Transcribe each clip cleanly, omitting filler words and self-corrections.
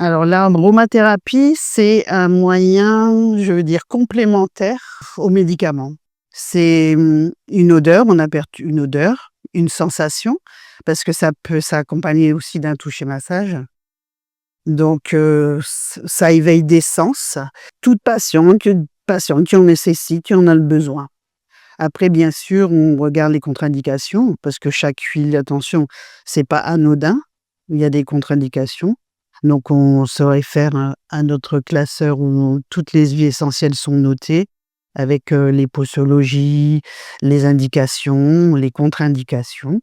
Alors l'aromathérapie, c'est un moyen, je veux dire, complémentaire aux médicaments. C'est, une odeur, on aperçoit une odeur, une sensation, parce que ça peut s'accompagner aussi d'un toucher massage. Donc ça éveille des sens. Toute patient qui en nécessite, qui en a le besoin. Après bien sûr, on regarde les contre-indications parce que chaque huile, attention, c'est pas anodin. Il y a des contre-indications. Donc on se réfère à notre classeur où toutes les huiles essentielles sont notées avec, les posologies, les indications, les contre-indications.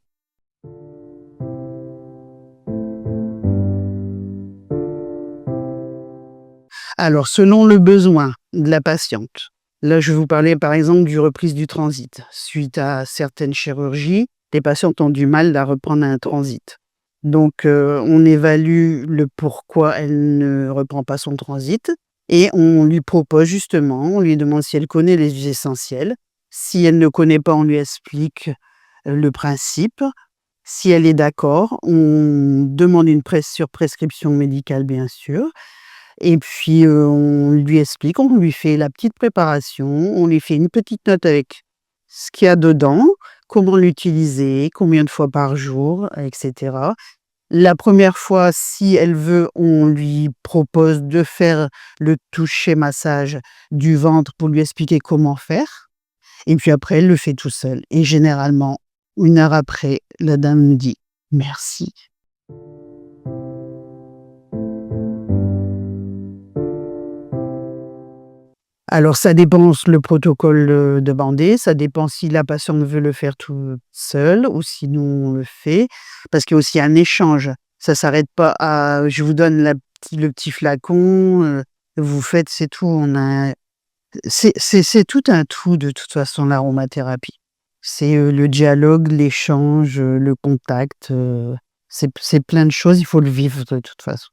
Alors selon le besoin de la patiente, là je vais vous parler par exemple du reprise du transit. Suite à certaines chirurgies, les patientes ont du mal à reprendre un transit. Donc on évalue le pourquoi elle ne reprend pas son transit et on lui propose justement, on lui demande si elle connaît les huiles essentielles. Si elle ne connaît pas, on lui explique, le principe. Si elle est d'accord, on demande une sur prescription médicale bien sûr et puis, on lui explique, on lui fait la petite préparation, on lui fait une petite note avec ce qu'il y a dedans, comment l'utiliser, combien de fois par jour et cetera. La première fois, si elle veut, on lui propose de faire le toucher massage du ventre pour lui expliquer comment faire et puis après elle le fait tout seul et généralement, 1 heure après, la dame me dit: «Merci». Alors ça dépend le protocole, demandé, ça dépend si la patiente veut le faire toute seule ou sinon on le fait. Parce qu'il y a aussi un échange. Ça s'arrête pas à: «Je vous donne le petit flacon, vous faites, c'est tout». On a c'est tout un tout de toute façon l'aromathérapie. C'est, le dialogue, l'échange, le contact, c'est plein de choses, il faut le vivre de toute façon.